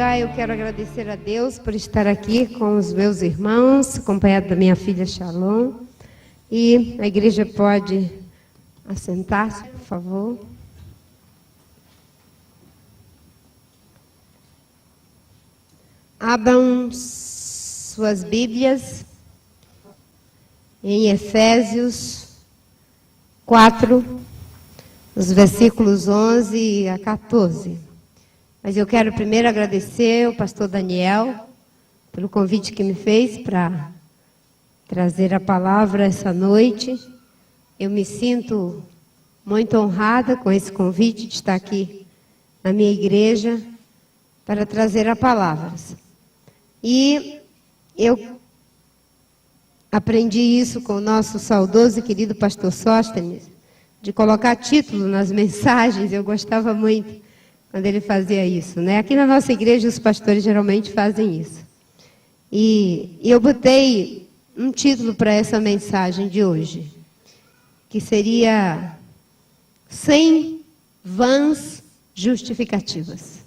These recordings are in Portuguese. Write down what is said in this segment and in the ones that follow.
lugar, eu quero agradecer a Deus por estar aqui com os meus irmãos, acompanhado da minha filha Shalom. E a igreja pode assentar-se, por favor. Abram suas Bíblias em Efésios 4, os versículos 11 a 14. Mas eu quero primeiro agradecer ao pastor Daniel pelo convite que me fez para trazer a palavra essa noite. Eu me sinto muito honrada com esse convite de estar aqui na minha igreja para trazer a palavra. E eu aprendi isso com o nosso saudoso e querido pastor Sóstenes, de colocar título nas mensagens. Eu gostava muito quando ele fazia isso, né? Aqui na nossa igreja os pastores geralmente fazem isso. E eu botei um título para essa mensagem de hoje, que seria 100 vãs justificativas.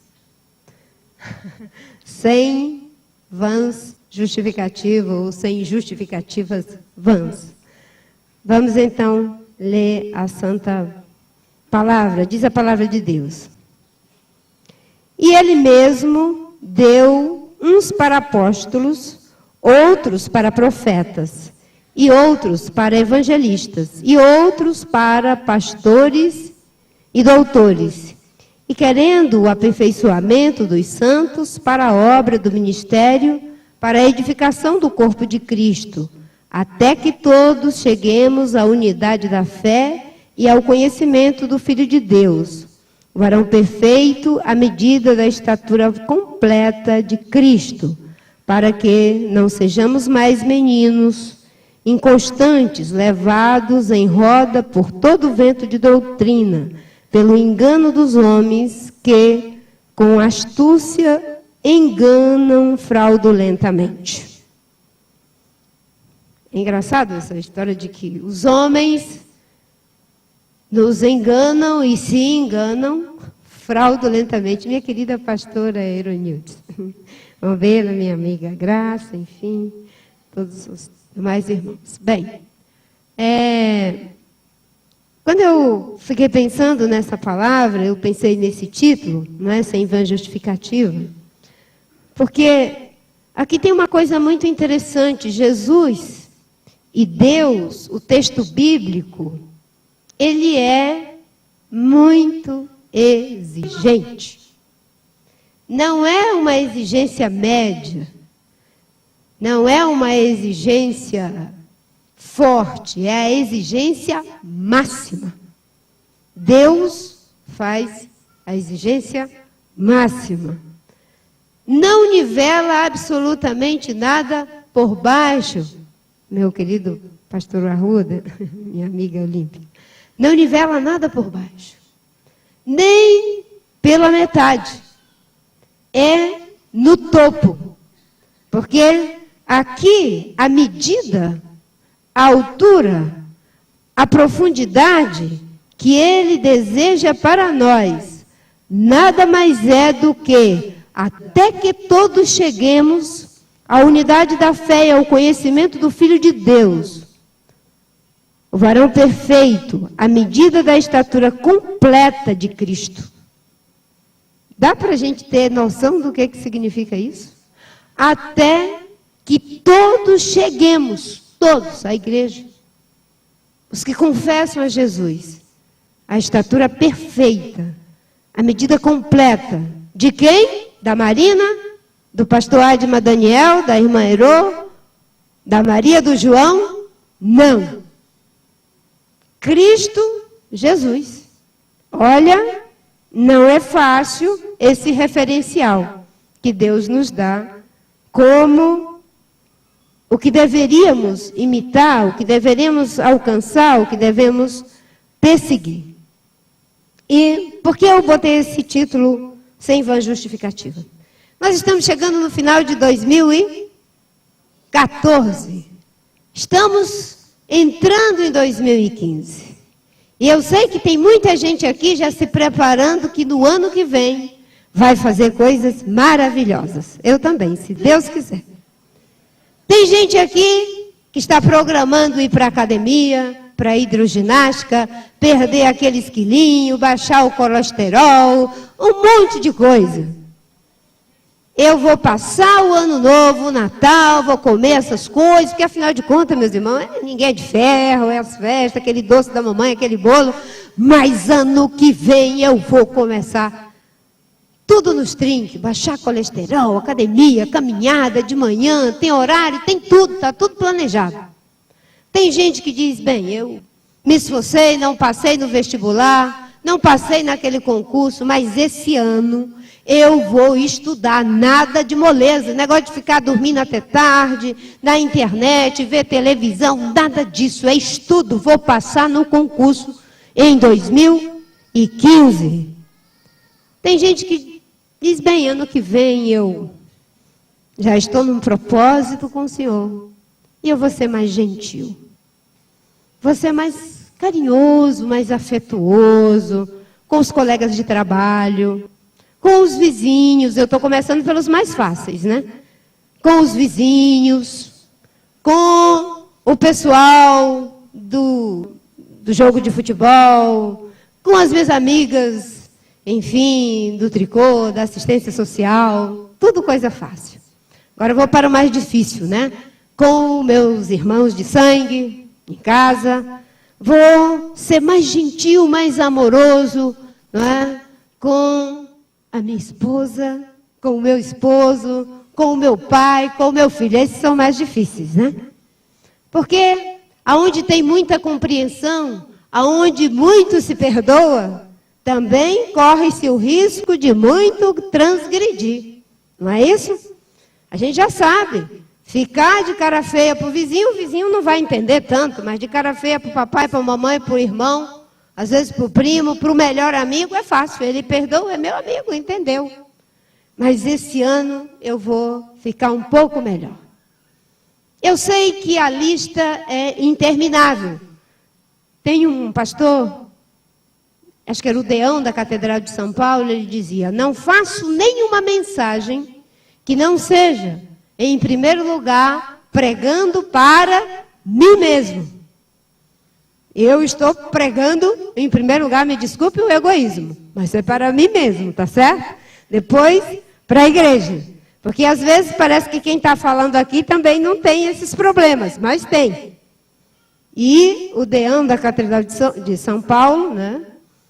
100 vãs justificativas ou 100 justificativas vãs. Vamos então ler a santa palavra. Diz a palavra de Deus. E ele mesmo deu uns para apóstolos, outros para profetas, e outros para evangelistas, e outros para pastores e doutores, e querendo o aperfeiçoamento dos santos para a obra do ministério, para a edificação do corpo de Cristo, até que todos cheguemos à unidade da fé e ao conhecimento do Filho de Deus, o varão perfeito à medida da estatura completa de Cristo, para que não sejamos mais meninos, inconstantes, levados em roda por todo vento de doutrina, pelo engano dos homens que, com astúcia, enganam fraudulentamente. É engraçado essa história de que os homens nos enganam e se enganam fraudulentamente. Minha querida pastora Eronilde, vamos ver, minha amiga Graça, enfim, todos os demais irmãos. Bem, quando eu fiquei pensando nessa palavra, eu pensei nesse título, não é? Sem vã justificativa, porque aqui tem uma coisa muito interessante. Jesus e Deus, o texto bíblico, ele é muito exigente. Não é uma exigência média, não é uma exigência forte, é a exigência máxima. Deus faz a exigência máxima. Não nivela absolutamente nada por baixo, meu querido pastor Arruda, minha amiga Olímpia. Não nivela nada por baixo, nem pela metade. É no topo, porque aqui a medida, a altura, a profundidade que ele deseja para nós, nada mais é do que até que todos cheguemos à unidade da fé e ao conhecimento do Filho de Deus, o varão perfeito, à medida da estatura completa de Cristo. Dá para a gente ter noção do que significa isso? Até que todos cheguemos, todos, a igreja, os que confessam a Jesus, a estatura perfeita, a medida completa. De quem? Da Marina, do pastor Adma Daniel, da irmã Herô, da Maria do João? Não. Cristo Jesus. Olha, não é fácil esse referencial que Deus nos dá como o que deveríamos imitar, o que deveríamos alcançar, o que devemos perseguir. E por que eu botei esse título sem vã justificativa? Nós estamos chegando no final de 2014. Estamos entrando em 2015. E eu sei que tem muita gente aqui já se preparando que no ano que vem vai fazer coisas maravilhosas. Eu também, se Deus quiser. Tem gente aqui que está programando ir para a academia, para hidroginástica, perder aqueles quilinhos, baixar o colesterol, um monte de coisa. Eu vou passar o ano novo, o Natal, vou comer essas coisas, porque afinal de contas, meus irmãos, ninguém é de ferro, é as festas, aquele doce da mamãe, aquele bolo, mas ano que vem eu vou começar tudo nos trinques, baixar colesterol, academia, caminhada de manhã, tem horário, tem tudo, está tudo planejado. Tem gente que diz, bem, eu me esforcei, não passei no vestibular, não passei naquele concurso, mas esse ano eu vou estudar, nada de moleza, negócio de ficar dormindo até tarde, na internet, ver televisão, nada disso, é estudo, vou passar no concurso em 2015. Tem gente que diz, bem, ano que vem eu já estou num propósito com o Senhor, e eu vou ser mais gentil, vou ser mais carinhoso, mais afetuoso, com os colegas de trabalho, com os vizinhos, eu estou começando pelos mais fáceis, né? Com os vizinhos, com o pessoal do jogo de futebol, com as minhas amigas, enfim, do tricô, da assistência social, tudo coisa fácil. Agora eu vou para o mais difícil, né? Com meus irmãos de sangue, em casa, vou ser mais gentil, mais amoroso, não é? Com a minha esposa, com o meu esposo, com o meu pai, com o meu filho. Esses são mais difíceis, né? Porque aonde tem muita compreensão, aonde muito se perdoa, também corre-se o risco de muito transgredir. Não é isso? A gente já sabe. Ficar de cara feia para o vizinho não vai entender tanto, mas de cara feia para o papai, para a mamãe, para o irmão, às vezes para o primo, para o melhor amigo, é fácil. Ele perdoa, é meu amigo, entendeu? Mas esse ano eu vou ficar um pouco melhor. Eu sei que a lista é interminável. Tem um pastor, acho que era o deão da Catedral de São Paulo, ele dizia, não faço nenhuma mensagem que não seja, em primeiro lugar, pregando para mim mesmo. Eu estou pregando, em primeiro lugar, me desculpe o egoísmo, mas é para mim mesmo, tá certo? Depois, para a igreja. Porque às vezes parece que quem está falando aqui também não tem esses problemas, mas tem. E o deão da Catedral de São Paulo, né,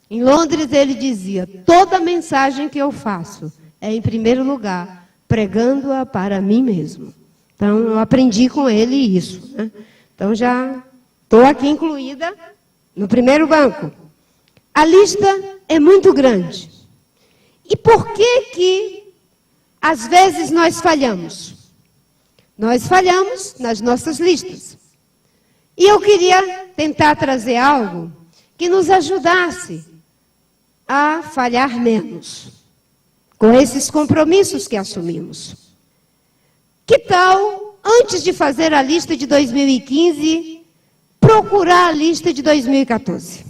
em Londres, ele dizia, toda mensagem que eu faço é, em primeiro lugar, pregando-a para mim mesmo. Então, eu aprendi com ele isso, né? Então, já estou aqui incluída no primeiro banco. A lista é muito grande. E por que às vezes nós falhamos? Nós falhamos nas nossas listas. E eu queria tentar trazer algo que nos ajudasse a falhar menos com esses compromissos que assumimos. Que tal, antes de fazer a lista de 2015, procurar a lista de 2014?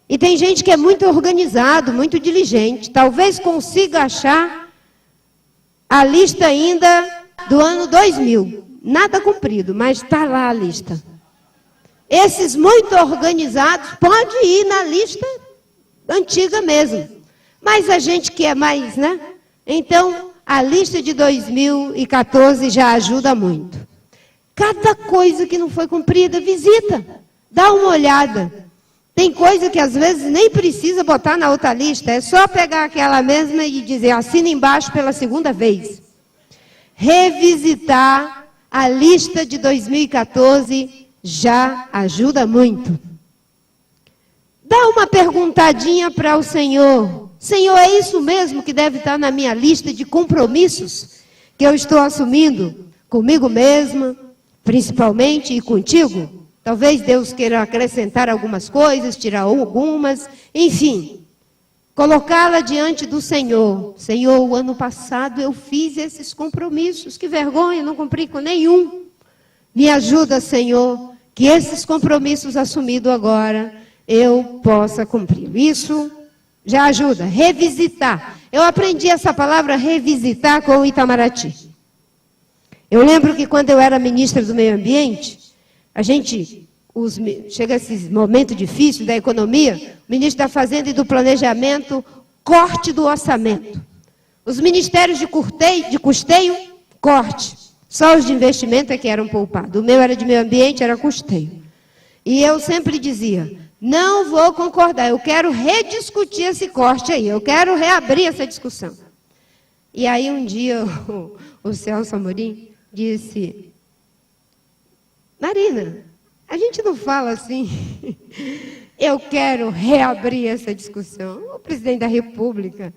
E tem gente que é muito organizado, muito diligente, talvez consiga achar a lista ainda do ano 2000. Nada cumprido, mas está lá a lista. Esses muito organizados pode ir na lista antiga mesmo. Mas a gente que é mais, né? Então, a lista de 2014 já ajuda muito. Cada coisa que não foi cumprida, visita. Dá uma olhada. Tem coisa que às vezes nem precisa botar na outra lista. É só pegar aquela mesma e dizer, assina embaixo pela segunda vez. Revisitar a lista de 2014 já ajuda muito. Dá uma perguntadinha para o Senhor. Senhor, é isso mesmo que deve estar na minha lista de compromissos que eu estou assumindo comigo mesma, principalmente, e contigo? Talvez Deus queira acrescentar algumas coisas, tirar algumas, enfim. Colocá-la diante do Senhor. Senhor, o ano passado eu fiz esses compromissos. Que vergonha, não cumpri com nenhum. Me ajuda, Senhor, que esses compromissos assumidos agora, eu possa cumprir. Isso já ajuda. Revisitar. Eu aprendi essa palavra revisitar com o Itamaraty. Eu lembro que quando eu era ministra do Meio Ambiente, chega esse momento difícil da economia, o ministro da Fazenda e do Planejamento, corte do orçamento. Os ministérios de custeio, corte. Só os de investimento é que eram poupados. O meu era de meio ambiente, era custeio. E eu sempre dizia, não vou concordar, eu quero rediscutir esse corte aí, eu quero reabrir essa discussão. E aí um dia o Celso Amorim disse, Marina, a gente não fala assim, eu quero reabrir essa discussão. O presidente da República,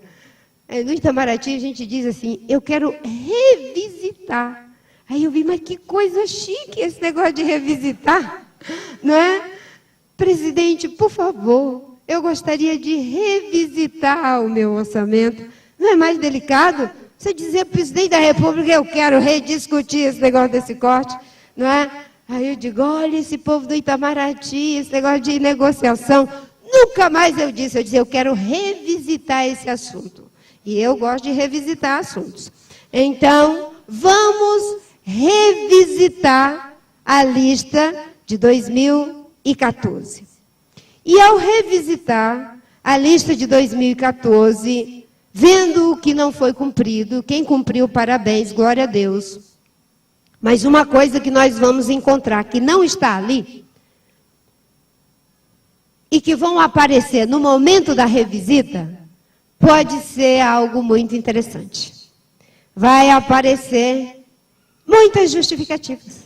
no Itamaraty, a gente diz assim, eu quero revisitar. Aí eu vi, mas que coisa chique esse negócio de revisitar, não é? Presidente, por favor, eu gostaria de revisitar o meu orçamento. Não é mais delicado você dizer para o presidente da República, eu quero rediscutir esse negócio desse corte, não é? Aí eu digo, olha esse povo do Itamaraty, esse negócio de negociação. Nunca mais eu disse, eu quero revisitar esse assunto. E eu gosto de revisitar assuntos. Então, vamos revisitar a lista de 2014. E ao revisitar a lista de 2014, vendo o que não foi cumprido, quem cumpriu, parabéns, glória a Deus. Mas uma coisa que nós vamos encontrar, que não está ali, e que vão aparecer no momento da revisita, pode ser algo muito interessante. Vai aparecer muitas justificativas.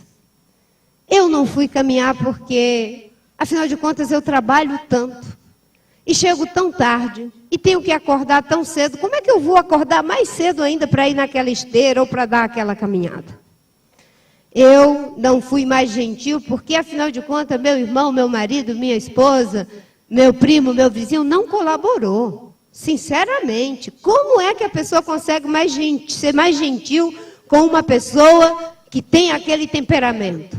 Eu não fui caminhar porque, afinal de contas, eu trabalho tanto. E chego tão tarde, e tenho que acordar tão cedo. Como é que eu vou acordar mais cedo ainda para ir naquela esteira ou para dar aquela caminhada? Eu não fui mais gentil, porque, afinal de contas, meu irmão, meu marido, minha esposa, meu primo, meu vizinho, não colaborou. Sinceramente, como é que a pessoa consegue ser mais gentil com uma pessoa que tem aquele temperamento?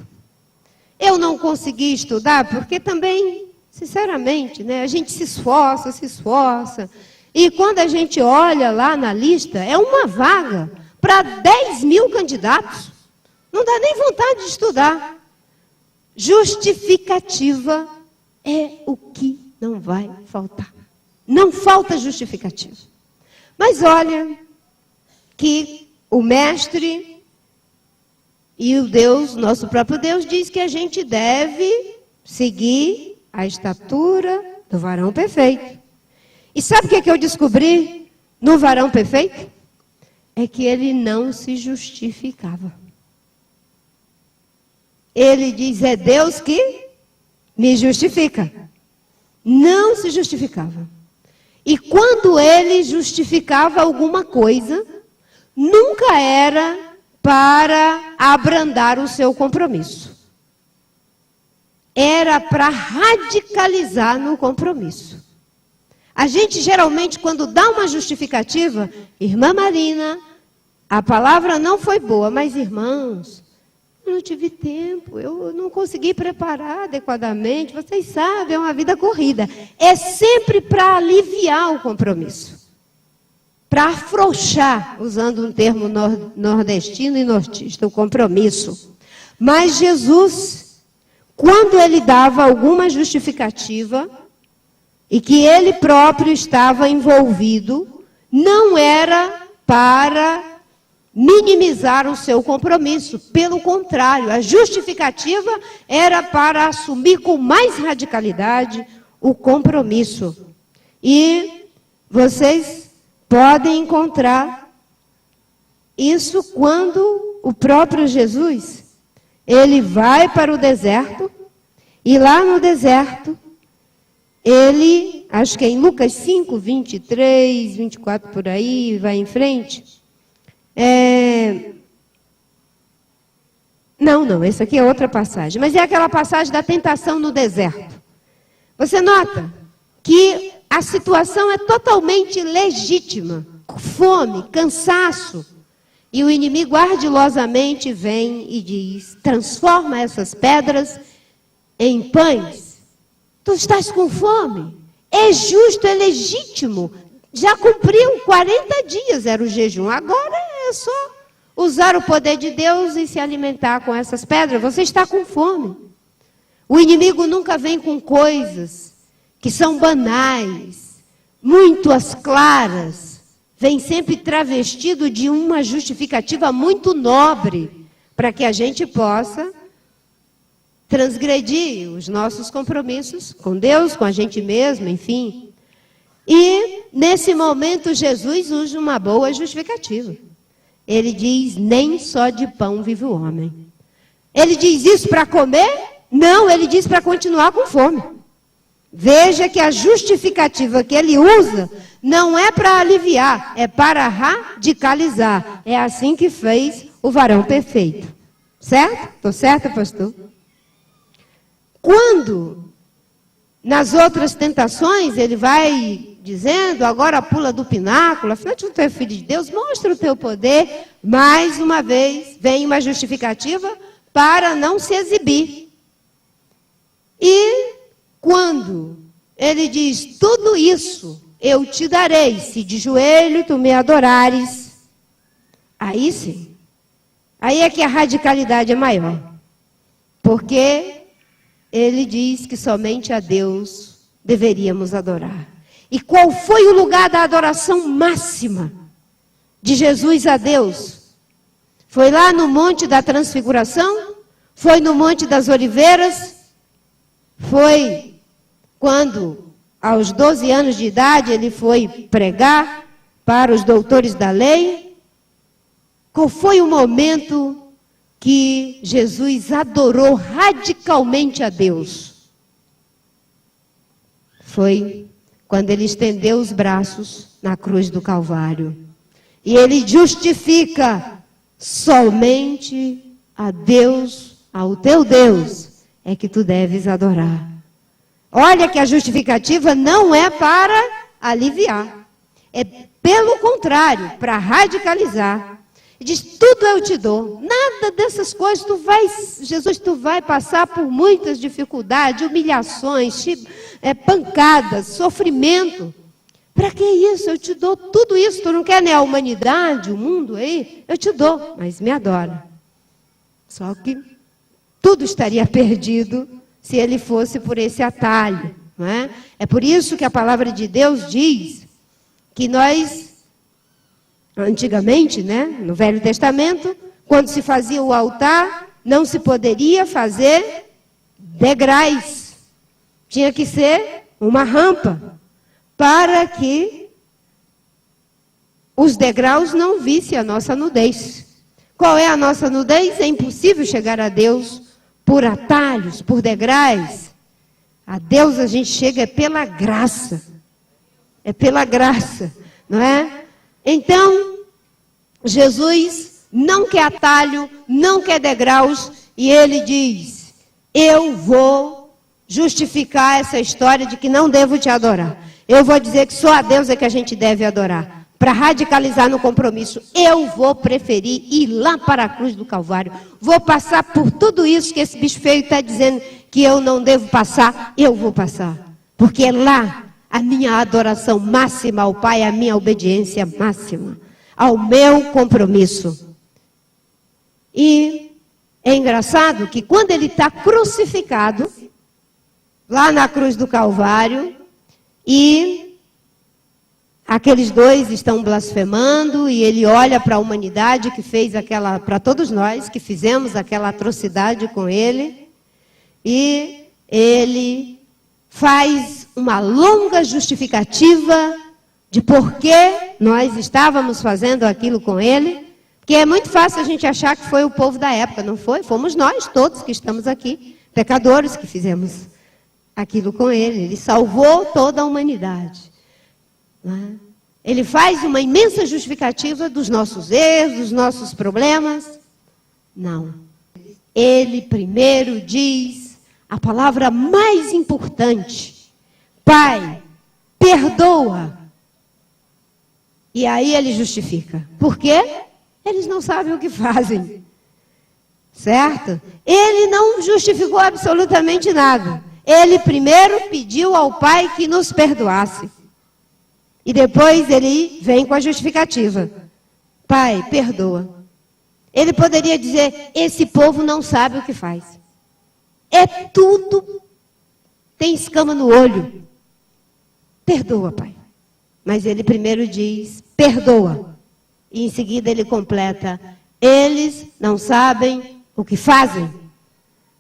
Eu não consegui estudar, porque também, sinceramente, né, a gente se esforça. E quando a gente olha lá na lista, é uma vaga para 10 mil candidatos. Não dá nem vontade de estudar. Justificativa é o que não vai faltar. Não falta justificativa. Mas olha que o mestre e o Deus, nosso próprio Deus, diz que a gente deve seguir a estatura do varão perfeito. E sabe o que eu descobri no varão perfeito? É que ele não se justificava. Ele diz, é Deus que me justifica. Não se justificava. E quando ele justificava alguma coisa, nunca era para abrandar o seu compromisso. Era para radicalizar no compromisso. A gente geralmente, quando dá uma justificativa, irmã Marina, a palavra não foi boa, mas irmãos, eu não tive tempo, eu não consegui preparar adequadamente, vocês sabem, é uma vida corrida. É sempre para aliviar o compromisso. Para afrouxar, usando um termo nordestino e nortista, o compromisso. Mas Jesus, quando ele dava alguma justificativa, e que ele próprio estava envolvido, não era para minimizar o seu compromisso. Pelo contrário, a justificativa era para assumir com mais radicalidade o compromisso. E vocês podem encontrar isso quando o próprio Jesus, ele vai para o deserto, e lá no deserto, ele, acho que é em Lucas 5, 23, 24 por aí, vai em frente. Não, essa aqui é outra passagem. Mas é aquela passagem da tentação no deserto. Você nota que a situação é totalmente legítima. Fome, cansaço. E o inimigo ardilosamente vem e diz, transforma essas pedras em pães. Tu estás com fome. É justo, é legítimo Já cumpriu 40 dias, era o jejum. Agora é só usar o poder de Deus e se alimentar com essas pedras. Você está com fome. O inimigo nunca vem com coisas que são banais, muito as claras. Vem sempre travestido de uma justificativa muito nobre, para que a gente possa transgredir os nossos compromissos com Deus, com a gente mesmo, enfim. E, nesse momento, Jesus usa uma boa justificativa. Ele diz, nem só de pão vive o homem. Ele diz isso para comer? Não, ele diz para continuar com fome. Veja que a justificativa que ele usa não é para aliviar, é para radicalizar. É assim que fez o varão perfeito. Certo? Estou certa, pastor? Quando, nas outras tentações, ele vai dizendo, agora pula do pináculo, afinal de tu é filho de Deus, mostra o teu poder. Mais uma vez, vem uma justificativa para não se exibir. E quando ele diz, tudo isso eu te darei, se de joelho tu me adorares, aí sim, aí é que a radicalidade é maior. Porque ele diz que somente a Deus deveríamos adorar. E qual foi o lugar da adoração máxima de Jesus a Deus? Foi lá no Monte da Transfiguração? Foi no Monte das Oliveiras? Foi quando, aos 12 anos de idade, ele foi pregar para os doutores da lei? Qual foi o momento que Jesus adorou radicalmente a Deus? Foi quando ele estendeu os braços na cruz do Calvário. E ele justifica, somente a Deus, ao teu Deus, é que tu deves adorar. Olha que a justificativa não é para aliviar. É pelo contrário, para radicalizar. Diz, tudo eu te dou. Nada dessas coisas, Jesus, tu vai passar por muitas dificuldades, humilhações, pancadas, sofrimento. Para que isso? Eu te dou tudo isso. Tu não quer, né, a humanidade, o mundo aí? Eu te dou, mas me adora. Só que tudo estaria perdido se ele fosse por esse atalho. Não é? É por isso que a palavra de Deus diz que nós, antigamente, né, no Velho Testamento, quando se fazia o altar, não se poderia fazer degraus. Tinha que ser uma rampa, para que os degraus não vissem a nossa nudez. Qual é a nossa nudez? É impossível chegar a Deus por atalhos, por degraus. A Deus a gente chega pela graça. É pela graça, não é? Então, Jesus não quer atalho, não quer degraus, e ele diz, eu vou justificar essa história de que não devo te adorar. Eu vou dizer que só a Deus é que a gente deve adorar. Para radicalizar no compromisso, eu vou preferir ir lá para a cruz do Calvário. Vou passar por tudo isso que esse bicho feio está dizendo que eu não devo passar, eu vou passar. Porque é lá a minha adoração máxima ao Pai, a minha obediência máxima ao meu compromisso. E é engraçado que quando ele está crucificado, lá na cruz do Calvário, e aqueles dois estão blasfemando, e ele olha para a humanidade que fez aquela, para todos nós que fizemos aquela atrocidade com ele, e ele faz uma longa justificativa de por que nós estávamos fazendo aquilo com ele, porque é muito fácil a gente achar que foi o povo da época, não foi? Fomos nós todos que estamos aqui, pecadores, que fizemos aquilo com ele. Ele salvou toda a humanidade. Ele faz uma imensa justificativa dos nossos erros, dos nossos problemas. Não. Ele primeiro diz a palavra mais importante: Pai, perdoa. E aí ele justifica. Por quê? Eles não sabem o que fazem. Certo? Ele não justificou absolutamente nada. Ele primeiro pediu ao Pai que nos perdoasse. E depois ele vem com a justificativa. Pai, perdoa. Ele poderia dizer, esse povo não sabe o que faz. É tudo, tem escama no olho. Perdoa, Pai. Mas ele primeiro diz, perdoa. E em seguida ele completa, eles não sabem o que fazem.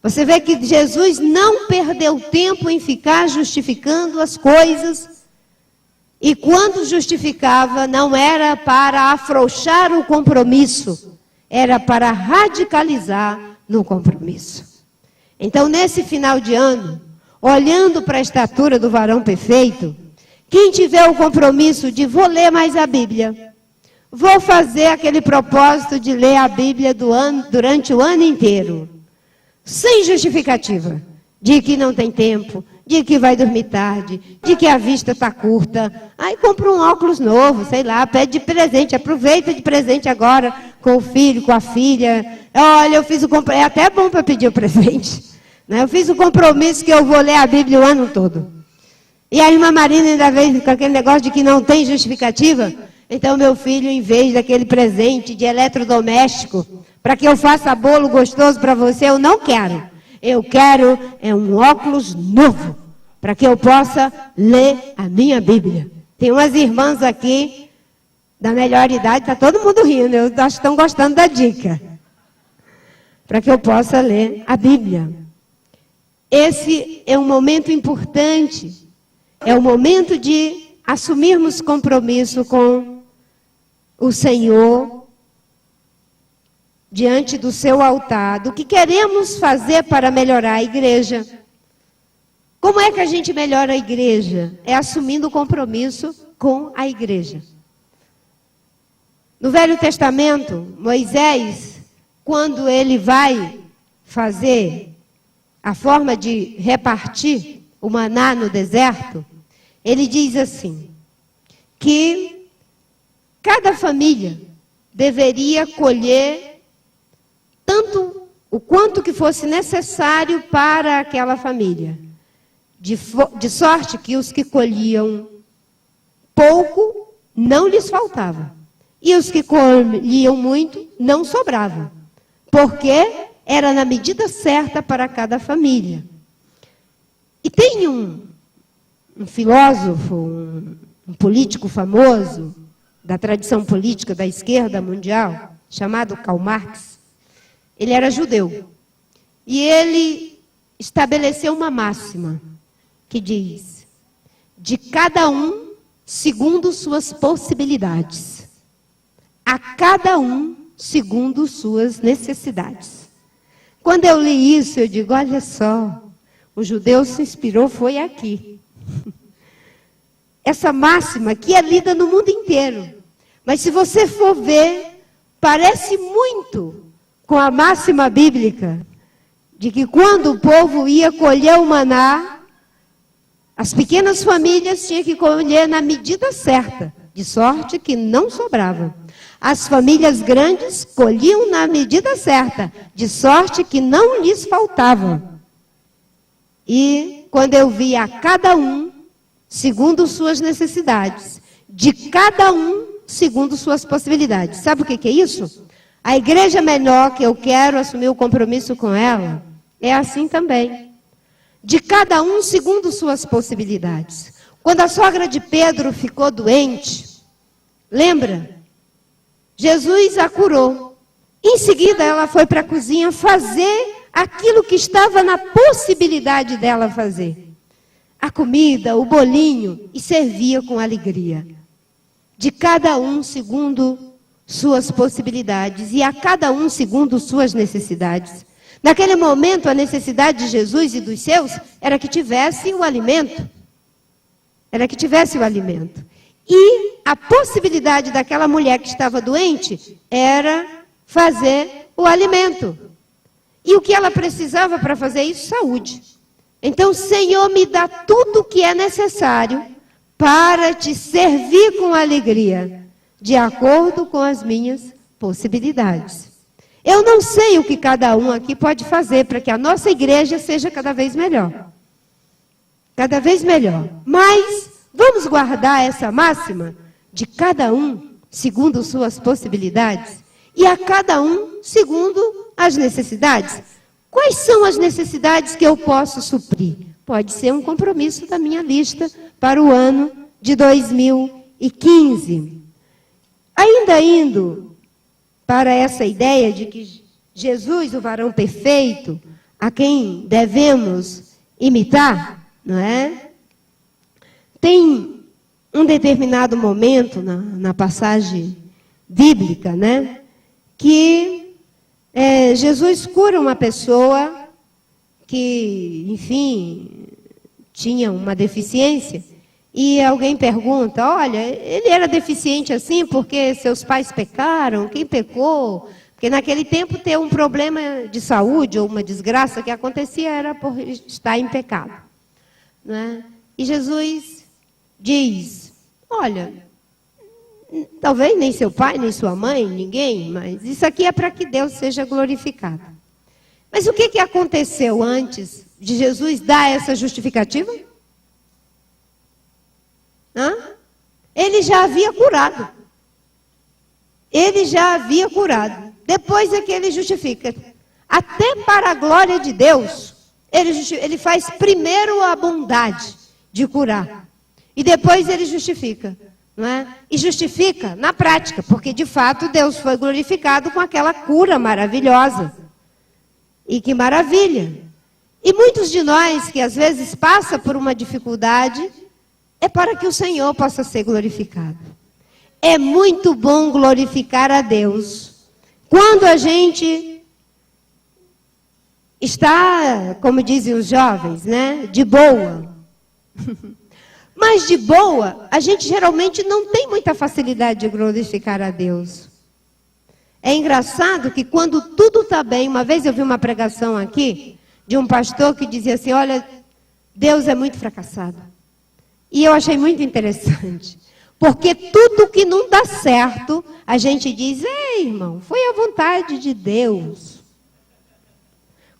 Você vê que Jesus não perdeu tempo em ficar justificando as coisas. E quando justificava, não era para afrouxar o compromisso, era para radicalizar no compromisso. Então, nesse final de ano, olhando para a estatura do varão perfeito, quem tiver o compromisso de vou ler mais a Bíblia, vou fazer aquele propósito de ler a Bíblia durante o ano inteiro, sem justificativa, de que não tem tempo, de que vai dormir tarde, de que a vista está curta. Aí compra um óculos novo, sei lá, pede de presente, aproveita de presente agora com o filho, com a filha. Olha, eu fiz o compromisso, é até bom para pedir o presente. Né? Eu fiz o compromisso que eu vou ler a Bíblia o ano todo. E a irmã Marina ainda veio com aquele negócio de que não tem justificativa. Então meu filho, em vez daquele presente de eletrodoméstico, para que eu faça bolo gostoso para você, eu não quero. Eu quero um óculos novo, para que eu possa ler a minha Bíblia. Tem umas irmãs aqui, da melhor idade, está todo mundo rindo, eu acho que estão gostando da dica. Para que eu possa ler a Bíblia. Esse é um momento importante, é o momento de assumirmos compromisso com o Senhor, diante do seu altar, do que queremos fazer para melhorar a igreja. Como é que a gente melhora a igreja? É assumindo o compromisso com a igreja. No Velho Testamento, Moisés, quando ele vai fazer a forma de repartir o maná no deserto, ele diz assim, que cada família deveria colher tanto o quanto que fosse necessário para aquela família. De sorte que os que colhiam pouco, não lhes faltava. E os que colhiam muito, não sobrava. Porque era na medida certa para cada família. E tem um filósofo, um político famoso, da tradição política da esquerda mundial, chamado Karl Marx. Ele era judeu. E ele estabeleceu uma máxima que diz, de cada um segundo suas possibilidades, a cada um segundo suas necessidades. Quando eu li isso, eu digo, olha só, o judeu se inspirou, foi aqui. Essa máxima que é lida no mundo inteiro. Mas se você for ver, parece muito com a máxima bíblica, de que quando o povo ia colher o maná, as pequenas famílias tinham que colher na medida certa, de sorte que não sobrava. As famílias grandes colhiam na medida certa, de sorte que não lhes faltava. E quando eu vi a cada um, segundo suas necessidades, de cada um, segundo suas possibilidades. Sabe o que é isso? A igreja menor, que eu quero assumir o compromisso com ela, é assim também. De cada um segundo suas possibilidades. Quando a sogra de Pedro ficou doente, lembra? Jesus a curou. Em seguida, ela foi para a cozinha fazer aquilo que estava na possibilidade dela fazer. A comida, o bolinho, e servia com alegria. De cada um segundo suas possibilidades e a cada um segundo suas necessidades. Naquele momento, a necessidade de Jesus e dos seus era que tivesse o alimento. Era que tivesse o alimento. E a possibilidade daquela mulher que estava doente era fazer o alimento. E o que ela precisava para fazer isso? Saúde. Então, Senhor, me dá tudo o que é necessário para te servir com alegria, de acordo com as minhas possibilidades. Eu não sei o que cada um aqui pode fazer para que a nossa igreja seja cada vez melhor. Cada vez melhor. Mas Vamos guardar essa máxima de cada um segundo suas possibilidades e a cada um segundo as necessidades. Quais são as necessidades que eu posso suprir? Pode ser um compromisso da minha lista para o ano de 2015. Ainda indo para essa ideia de que Jesus, o varão perfeito, a quem devemos imitar, não é? Tem um determinado momento na passagem bíblica, né? Que Jesus cura uma pessoa que, enfim, tinha uma deficiência. E alguém pergunta, olha, ele era deficiente assim porque seus pais pecaram? Quem pecou? Porque naquele tempo ter um problema de saúde ou uma desgraça que acontecia era por estar em pecado. Não é? E Jesus diz, olha, talvez nem seu pai, nem sua mãe, ninguém, mas isso aqui é para que Deus seja glorificado. Mas o que aconteceu antes de Jesus dar essa justificativa? Ele já havia curado. Ele já havia curado. Depois é que ele justifica. Até para a glória de Deus, ele faz primeiro a bondade de curar. E depois ele justifica. Não é? E justifica na prática, porque de fato Deus foi glorificado com aquela cura maravilhosa. E que maravilha! E muitos de nós que às vezes passa por uma dificuldade, é para que o Senhor possa ser glorificado. É muito bom glorificar a Deus quando a gente está, como dizem os jovens, né, de boa. Mas de boa, a gente geralmente não tem muita facilidade de glorificar a Deus. É engraçado que quando tudo está bem, uma vez eu vi uma pregação aqui de um pastor que dizia assim, olha, Deus é muito fracassado. E eu achei muito interessante, porque tudo que não dá certo, a gente diz, ei, irmão, foi a vontade de Deus.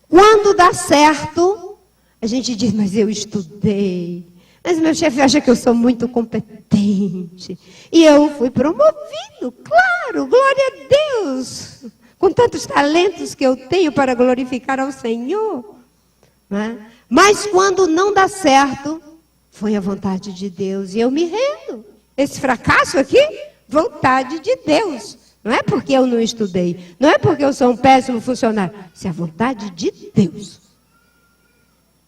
Quando dá certo, a gente diz, mas eu estudei, mas meu chefe acha que eu sou muito competente, e eu fui promovido, claro, glória a Deus, com tantos talentos que eu tenho para glorificar ao Senhor. Não é? Mas quando não dá certo, foi a vontade de Deus. E eu me rendo. Esse fracasso aqui, vontade de Deus. Não é porque eu não estudei. Não é porque eu sou um péssimo funcionário. Isso é a vontade de Deus.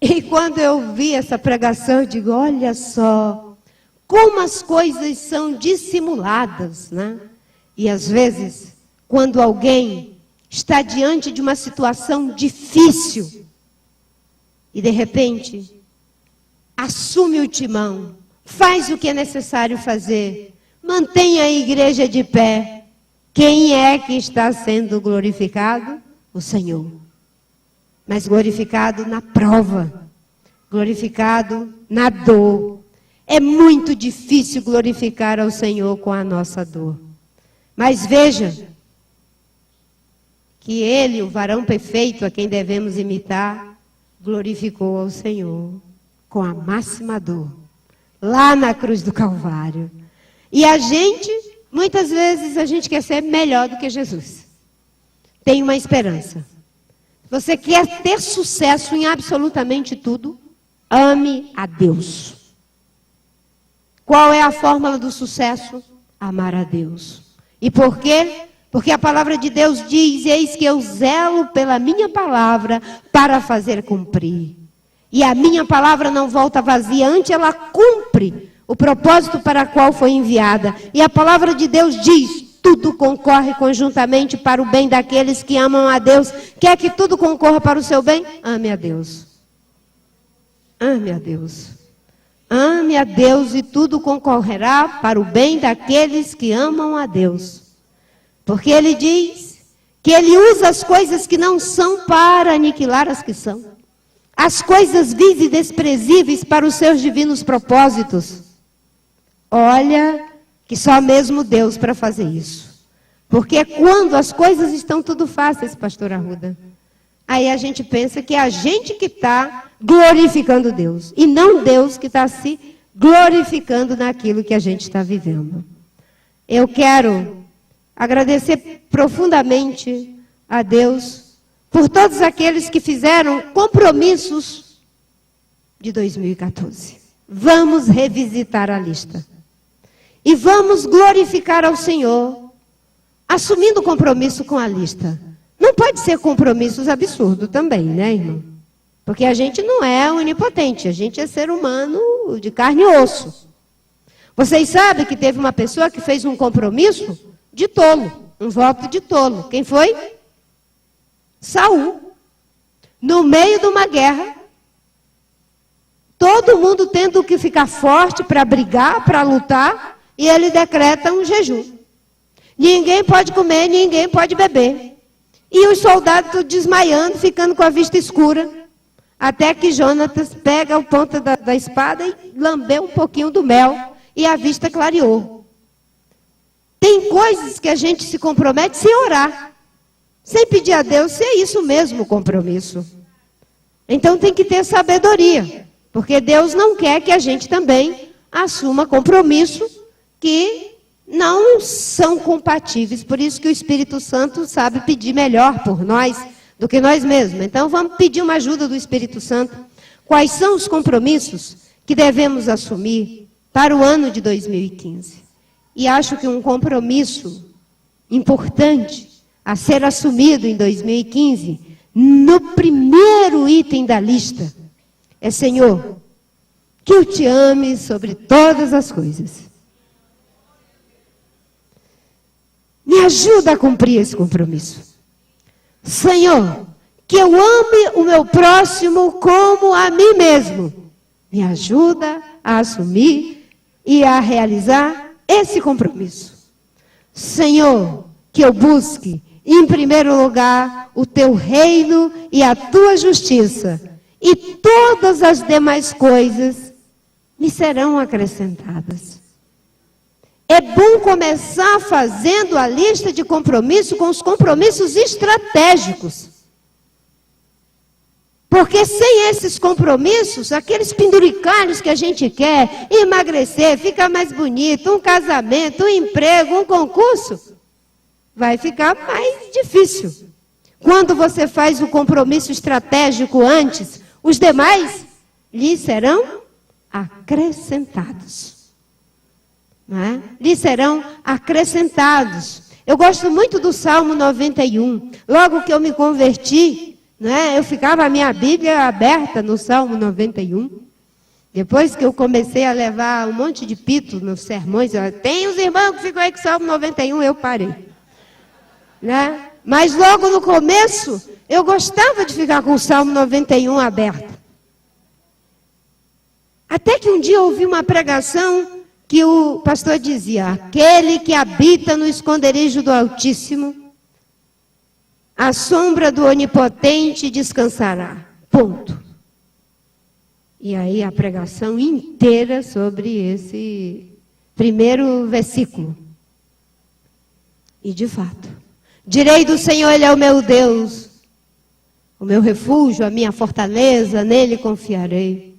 E quando eu vi essa pregação, eu digo, olha só, como as coisas são dissimuladas, né? E às vezes, quando alguém está diante de uma situação difícil, e de repente assume o timão, faz o que é necessário fazer, mantém a igreja de pé. Quem é que está sendo glorificado? O Senhor. Mas glorificado na prova, glorificado na dor. É muito difícil glorificar ao Senhor com a nossa dor. Mas veja que ele, o varão perfeito a quem devemos imitar, glorificou ao Senhor com a máxima dor, lá na cruz do Calvário. E a gente, muitas vezes, a gente quer ser melhor do que Jesus. Tem uma esperança. Você quer ter sucesso em absolutamente tudo? Ame a Deus. Qual é a fórmula do sucesso? Amar a Deus. E por quê? Porque a palavra de Deus diz, eis que eu zelo pela minha palavra para fazer cumprir. E a minha palavra não volta vazia, antes ela cumpre o propósito para o qual foi enviada. E a palavra de Deus diz, tudo concorre conjuntamente para o bem daqueles que amam a Deus. Quer que tudo concorra para o seu bem? Ame a Deus. Ame a Deus. Ame a Deus e tudo concorrerá para o bem daqueles que amam a Deus. Porque ele diz que ele usa as coisas que não são para aniquilar as que são. As coisas vis e desprezíveis para os seus divinos propósitos. Olha, que só mesmo Deus para fazer isso. Porque quando as coisas estão tudo fáceis, pastor Arruda, aí a gente pensa que é a gente que está glorificando Deus. E não Deus que está se glorificando naquilo que a gente está vivendo. Eu quero agradecer profundamente a Deus por todos aqueles que fizeram compromissos de 2014. Vamos revisitar a lista. E vamos glorificar ao Senhor, assumindo compromisso com a lista. Não pode ser compromissos absurdos também, né, irmão? Porque a gente não é onipotente, a gente é ser humano de carne e osso. Vocês sabem que teve uma pessoa que fez um compromisso de tolo, um voto de tolo. Quem foi? Saul. No meio de uma guerra, todo mundo tendo que ficar forte para brigar, para lutar, e ele decreta um jejum. Ninguém pode comer, ninguém pode beber. E os soldados desmaiando, ficando com a vista escura. Até que Jonatas pega a ponta da espada e lambeu um pouquinho do mel. E a vista clareou. Tem coisas que a gente se compromete sem orar. Sem pedir a Deus se é isso mesmo o compromisso. Então tem que ter sabedoria. Porque Deus não quer que a gente também assuma compromisso que não são compatíveis. Por isso que o Espírito Santo sabe pedir melhor por nós do que nós mesmos. Então vamos pedir uma ajuda do Espírito Santo. Quais são os compromissos que devemos assumir para o ano de 2015? E acho que um compromisso importante a ser assumido em 2015, no primeiro item da lista, é: Senhor, que eu te ame sobre todas as coisas. Me ajuda a cumprir esse compromisso. Senhor, que eu ame o meu próximo como a mim mesmo. Me ajuda a assumir e a realizar esse compromisso. Senhor, que eu busque, em primeiro lugar, o teu reino e a tua justiça. E todas as demais coisas me serão acrescentadas. É bom começar fazendo a lista de compromissos com os compromissos estratégicos. Porque sem esses compromissos, aqueles penduricalhos que a gente quer, emagrecer, ficar mais bonito, um casamento, um emprego, um concurso, vai ficar mais difícil. Quando você faz o compromisso estratégico antes, os demais lhe serão acrescentados. Não é? Lhe serão acrescentados. Eu gosto muito do Salmo 91. Logo que eu me converti, eu ficava a minha Bíblia aberta no Salmo 91. Depois que eu comecei a levar um monte de pito nos sermões, tem os irmãos que ficam aí com o Salmo 91, eu parei. Mas logo no começo, eu gostava de ficar com o Salmo 91 aberto. Até que um dia eu ouvi uma pregação que o pastor dizia: aquele que habita no esconderijo do Altíssimo, à sombra do Onipotente descansará. Ponto. E aí a pregação inteira sobre esse primeiro versículo. E de fato, direi do Senhor, Ele é o meu Deus, o meu refúgio, a minha fortaleza, nele confiarei.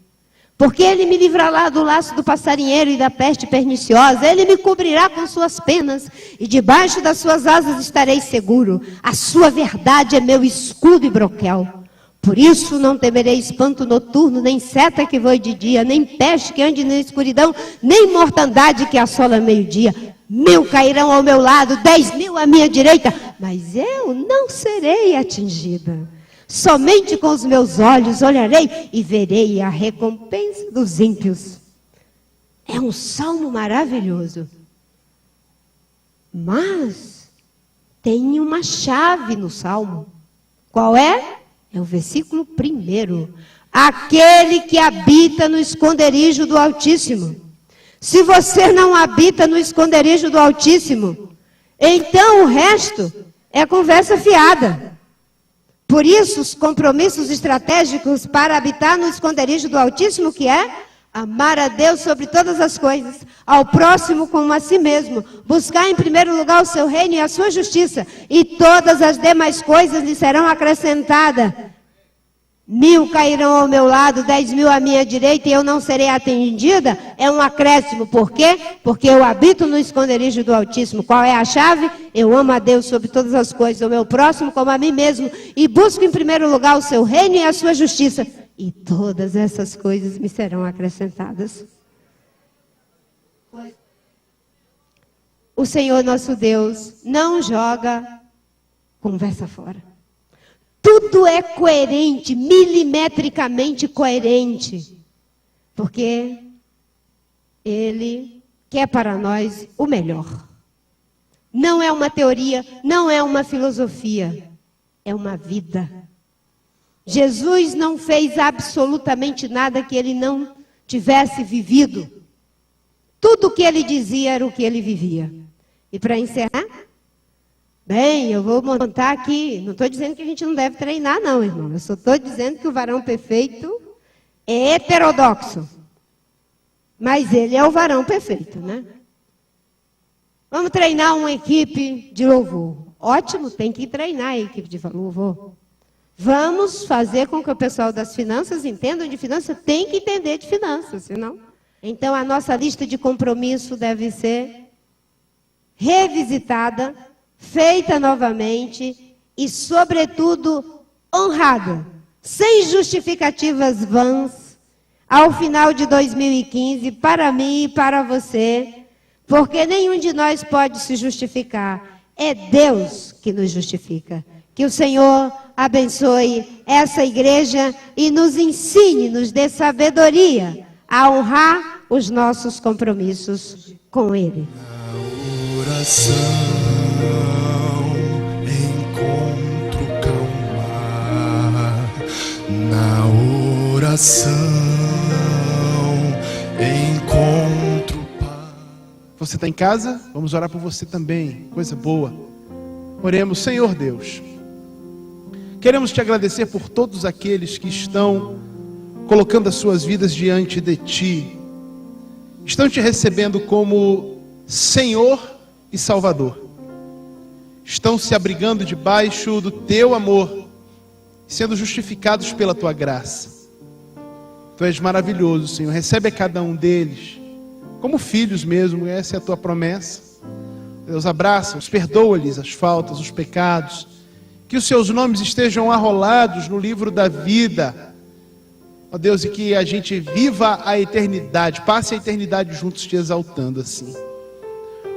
Porque Ele me livrará do laço do passarinheiro e da peste perniciosa. Ele me cobrirá com suas penas e debaixo das suas asas estarei seguro. A sua verdade é meu escudo e broquel. Por isso não temerei espanto noturno, nem seta que voe de dia, nem peste que ande na escuridão, nem mortandade que assola meio-dia. 1000 cairão ao meu lado, 10.000 à minha direita, mas eu não serei atingida. Somente com os meus olhos olharei e verei a recompensa dos ímpios. É um salmo maravilhoso. Mas tem uma chave no salmo. Qual é? É o versículo 1. Aquele que habita no esconderijo do Altíssimo. Se você não habita no esconderijo do Altíssimo, então o resto é conversa fiada. Por isso, os compromissos estratégicos para habitar no esconderijo do Altíssimo, que é amar a Deus sobre todas as coisas, ao próximo como a si mesmo, buscar em primeiro lugar o seu reino e a sua justiça, e todas as demais coisas lhe serão acrescentadas. 1000 cairão ao meu lado, 10.000 à minha direita e eu não serei atendida, é um acréscimo. Por quê? Porque eu habito no esconderijo do Altíssimo. Qual é a chave? Eu amo a Deus sobre todas as coisas, o meu próximo como a mim mesmo, e busco em primeiro lugar o seu reino e a sua justiça. E todas essas coisas me serão acrescentadas. O Senhor nosso Deus não joga conversa fora. Tudo é coerente, milimetricamente coerente. Porque Ele quer para nós o melhor. Não é uma teoria, não é uma filosofia, é uma vida. Jesus não fez absolutamente nada que Ele não tivesse vivido. Tudo o que Ele dizia era o que Ele vivia. E para encerrar... Bem, eu vou montar aqui, não estou dizendo que a gente não deve treinar não, irmão. Eu só estou dizendo que o varão perfeito é heterodoxo. Mas ele é o varão perfeito, né? Vamos treinar uma equipe de louvor. Ótimo, tem que treinar a equipe de louvor. Vamos fazer com que o pessoal das finanças entendam de finanças, tem que entender de finanças, senão... Então a nossa lista de compromisso deve ser revisitada, feita novamente e, sobretudo, honrada, sem justificativas vãs, ao final de 2015, para mim e para você, porque nenhum de nós pode se justificar, é Deus que nos justifica. Que o Senhor abençoe essa igreja e nos ensine, nos dê sabedoria a honrar os nossos compromissos com Ele. Na oração, encontro calma. Na oração, encontro paz. Você está em casa? Vamos orar por você também. Coisa boa. Oremos. Senhor Deus, queremos te agradecer por todos aqueles que estão colocando as suas vidas diante de ti, estão te recebendo como Senhor e Salvador, estão se abrigando debaixo do teu amor, sendo justificados pela tua graça. Tu és maravilhoso, Senhor. Recebe a cada um deles como filhos mesmo, essa é a tua promessa. Deus, abraça-os, perdoa-lhes as faltas, os pecados, que os seus nomes estejam arrolados no livro da vida, ó Deus, e que a gente viva a eternidade, passe a eternidade juntos te exaltando assim.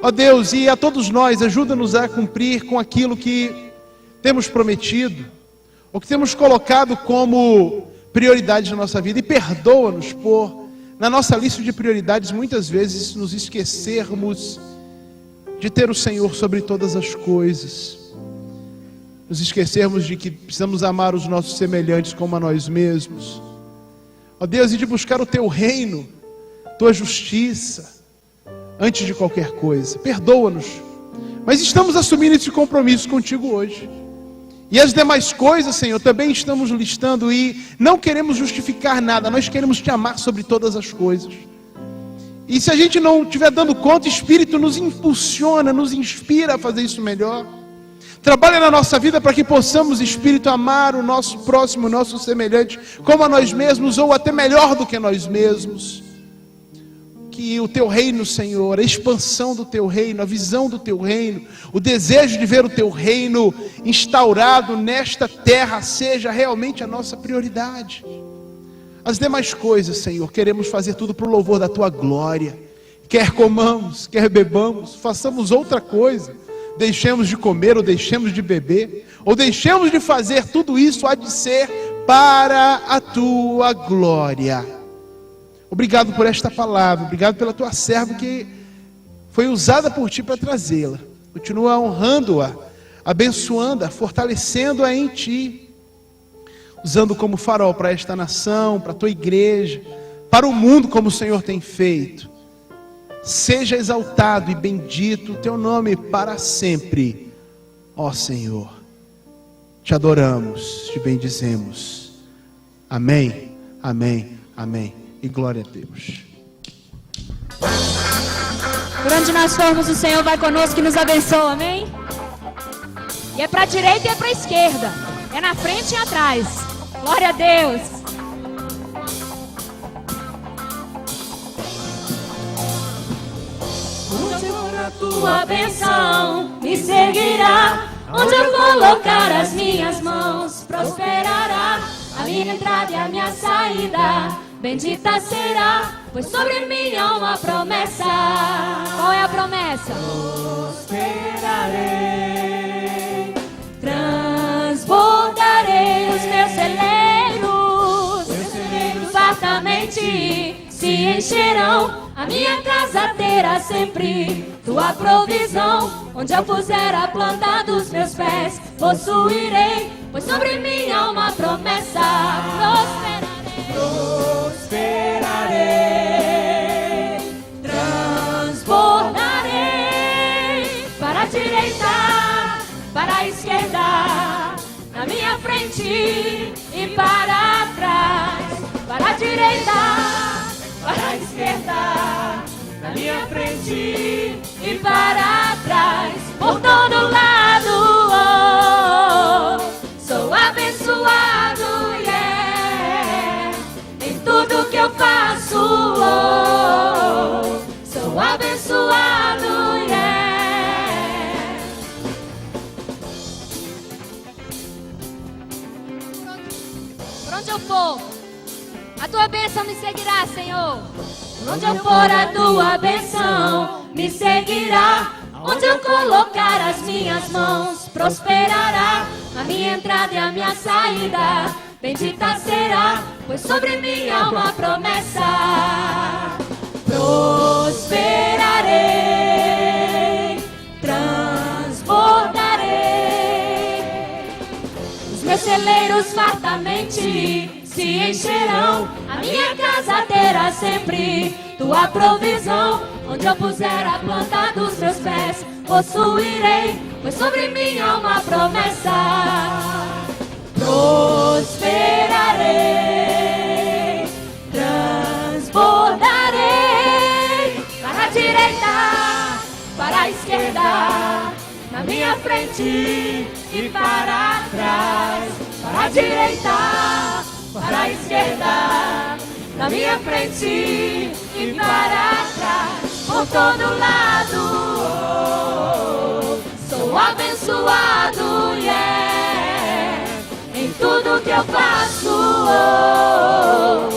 Ó Deus, e a todos nós, ajuda-nos a cumprir com aquilo que temos prometido, ou que temos colocado como prioridade na nossa vida, e perdoa-nos por, na nossa lista de prioridades, muitas vezes nos esquecermos de ter o Senhor sobre todas as coisas, nos esquecermos de que precisamos amar os nossos semelhantes como a nós mesmos, ó Deus, e de buscar o teu reino, tua justiça, antes de qualquer coisa. Perdoa-nos, mas estamos assumindo esse compromisso contigo hoje, e as demais coisas, Senhor, também estamos listando, e não queremos justificar nada, nós queremos te amar sobre todas as coisas. E se a gente não estiver dando conta, o Espírito nos impulsiona, nos inspira a fazer isso melhor. Trabalha na nossa vida para que possamos, Espírito, amar o nosso próximo, o nosso semelhante, como a nós mesmos, ou até melhor do que nós mesmos. Que o teu reino, Senhor, a expansão do teu reino, a visão do teu reino, o desejo de ver o teu reino instaurado nesta terra, seja realmente a nossa prioridade. As demais coisas, Senhor, queremos fazer tudo para o louvor da tua glória. Quer comamos, quer bebamos, façamos outra coisa, deixemos de comer ou deixemos de beber, ou deixemos de fazer, tudo isso há de ser para a tua glória. Obrigado por esta palavra, obrigado pela tua serva que foi usada por ti para trazê-la. Continua honrando-a, abençoando-a, fortalecendo-a em ti, usando como farol para esta nação, para a tua igreja, para o mundo, como o Senhor tem feito. Seja exaltado e bendito o teu nome para sempre, ó Senhor. Te adoramos, te bendizemos. Amém, amém, amém. E glória a Deus. Por onde nós formos, o Senhor vai conosco e nos abençoa, amém? E é para a direita e é para a esquerda, é na frente e atrás. Glória a Deus. A tua bênção me seguirá. Onde eu colocar as minhas mãos, prosperará a minha entrada e a minha saída. Bendita será, pois sobre mim há uma promessa. Qual é a promessa? Prosperarei, transbordarei os meus celeiros, fartamente se encherão. A minha casa terá sempre tua provisão. Onde eu puser a planta dos meus pés, possuirei, pois sobre mim há uma promessa. Prosperarei, transbordarei, para a direita, para a esquerda, na minha frente e para trás. Para a direita, para a esquerda, na minha frente e para trás. Por todo lado, oh, sou abençoado, yeah. Em tudo que eu faço, oh, sou abençoado, yeah. Por onde eu for, a tua bênção me seguirá, Senhor. Onde eu for, a tua bênção me seguirá. Onde eu colocar as minhas mãos, prosperará a minha entrada e a minha saída. Bendita será, pois sobre mim há uma promessa. Prosperarei, transbordarei, os meus celeiros fartamente se encherão. A minha casa terá sempre tua provisão. Onde eu puser a planta dos meus pés, possuirei, pois sobre mim há uma promessa. Prosperarei, transbordarei, para a direita, para a esquerda, na minha frente e para trás. Para a direita, para a esquerda, na minha frente e para trás. Por todo lado, oh, sou abençoado, yeah. Em tudo que eu faço, oh,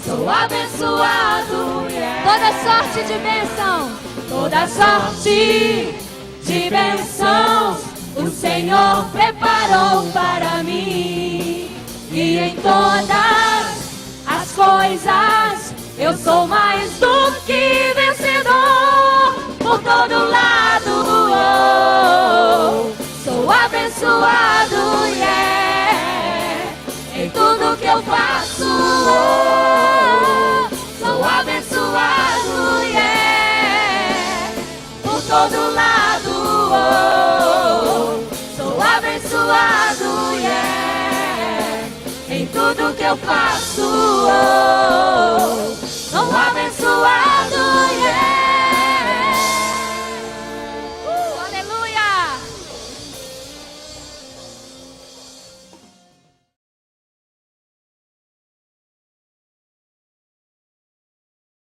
sou abençoado, yeah. Toda sorte de bênção, toda sorte de bênçãos o Senhor preparou para mim. E em todas as coisas eu sou mais do que vencedor. Por todo lado, oh, sou abençoado, yeah. Em tudo que eu faço, oh, sou abençoado, yeah. Por todo lado, oh, sou abençoado, yeah. Em tudo que eu faço, oh, sou abençoado.